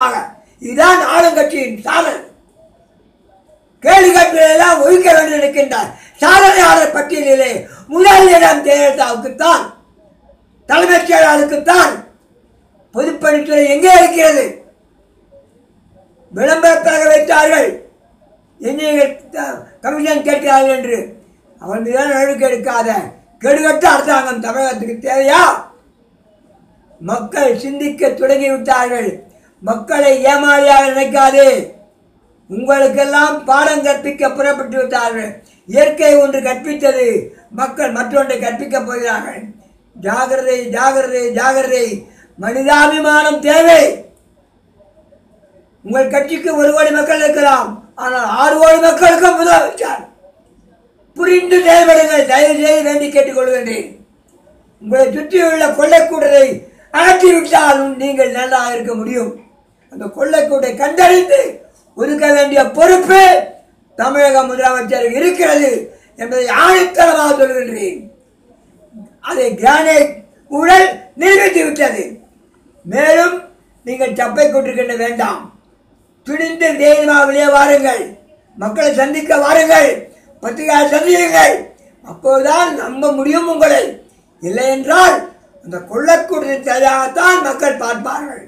இதுதான் ஆளுங்கட்சியின் சாதனை. கேள்வி கேட்பதெல்லாம் ஒழிக்க வேண்டும் இருக்கின்றார். சாதனையாளர் பட்டியலிலே முதல் இடம் ஜெயலலிதாவுக்குத்தான், தலைமைச் செயலாளருக்குத்தான். பொதுப்பணித்துறை எங்கே இருக்கிறது? விளம்பரத்தாக வைத்தார்கள், கமிஷன் கேட்கிறார்கள் என்று. அவன் மீதான நடவடிக்கை எடுக்காத கெடுகட்ட அரசாங்கம் தமிழகத்துக்கு தேவையா? மக்கள் சிந்திக்க தொடங்கிவிட்டார்கள். மக்களை ஏமாளியாக நினைக்காதே. உங்களுக்கெல்லாம் பாடம் கற்பிக்க புறப்பட்டு விட்டார்கள். இயற்கை ஒன்று கற்பித்தது, மக்கள் மற்றொன்றை கற்பிக்கப் போகிறார்கள். ஜாகிரதை, ஜாகிரதை, ஜாகிரதை. மனிதாபிமானம் தேவை. உங்கள் கட்சிக்கு 1 கோடி மக்கள் இருக்கலாம், ஆனால் 6 கோடி மக்களுக்கு முதலமைச்சர். புரிந்து செயல்படுங்கள். தயவு செய்து வேண்டி கேட்டுக்கொள்கின்றேன். உங்களை சுற்றியுள்ள கொள்ளைக்கூடரை அகற்றிவிட்டாலும் நீங்கள் நல்லா இருக்க முடியும். அந்த கொள்ளைக்கூடை கண்டறிந்து ஒதுக்க வேண்டிய பொறுப்பு தமிழக முதலமைச்சருக்கு இருக்கிறது என்பதை ஆணித்தரமாக சொல்கின்றேன். அதை கிரானைட் ஊழல் நிரூபித்து விட்டது. மேலும் நீங்கள் சப்பை கொண்டிருக்கின்ற வேண்டாம். துணிந்து தைரியமாக வெளியே வாருங்கள். மக்களை சந்திக்க வாருங்கள். பத்திரிகை சந்தியுங்கள். அப்போதுதான் நம்ப முடியும் உங்களை. இல்லை என்றால் அந்த கொள்ளக்கூடத்தின் சரியாகத்தான் மக்கள் பார்ப்பார்கள்.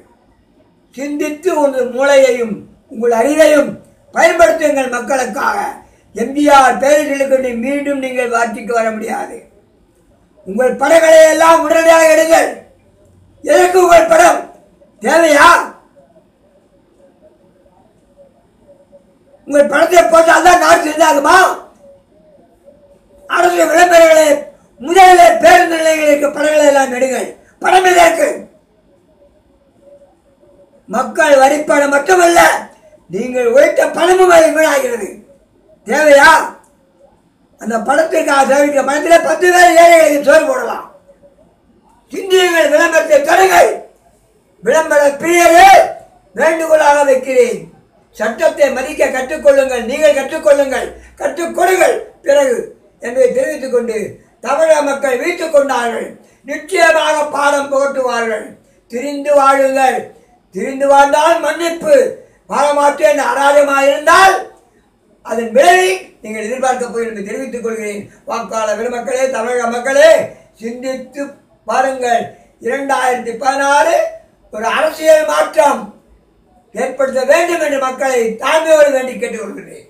சிந்தித்து உங்கள் மூளையையும் உங்கள் அறிவையும் பயன்படுத்துங்கள் மக்களுக்காக. எம்ஜிஆர் பேரிடர்களுக்கு மீண்டும் நீங்கள் ஆட்சிக்கு வர முடியாது. உங்கள் படங்களை எல்லாம் உடனடியாக எடுங்கள். எதற்கு உங்கள் படம் தேவையா? உங்கள் படத்தை போட்டால் தான் நாடு செஞ்சாகுமா? அரசு விளம்பரங்களை முதலில் பேருந்து நிலையங்களுக்கு படங்களை எல்லாம் எடுங்கள். படம் எதற்கு? மக்கள் வரிப்பணம் மட்டுமல்ல, நீங்கள் உழைத்த பணமும் அதை வீணாகிறது. தேவையா? அந்த படத்திற்காக சேமிக்கிற பணத்தில் 10 பேர் ஏழைகளுக்கு சோறு போடலாம். சிந்தியுங்கள், விளம்பரத்தை தருங்கள். விளம்பர பிரியரே, வேண்டுகோளாக வைக்கிறேன். சட்டத்தை மதிக்க கற்றுக்கொள்ளுங்கள். நீங்கள் கற்றுக்கொள்ளுங்கள், கற்றுக் கொடுங்கள் பிறகு என்பதை தெரிவித்துக் கொண்டு தமிழக மக்கள் வீட்டுக் கொண்டார்கள். நிச்சயமாக பாடம் புகட்டுவார்கள். திரிந்து வாழுங்கள். திரிந்து வாழ்ந்தால் மன்னிப்பு. வாழமாட்டேன் அராஜமாக இருந்தால் அதன் விளைவை நீங்கள் எதிர்பார்க்க போய் என்று தெரிவித்துக் கொள்கிறேன். வாக்காளர் பெருமக்களே, தமிழக மக்களே, சிந்தித்து பாருங்கள். 2016 ஒரு அரசியல் மாற்றம் ஏற்படுத்த வேண்டும் என்று மக்களை தாழ்மையோடு வேண்டி கேட்டுக்கொள்கிறேன்.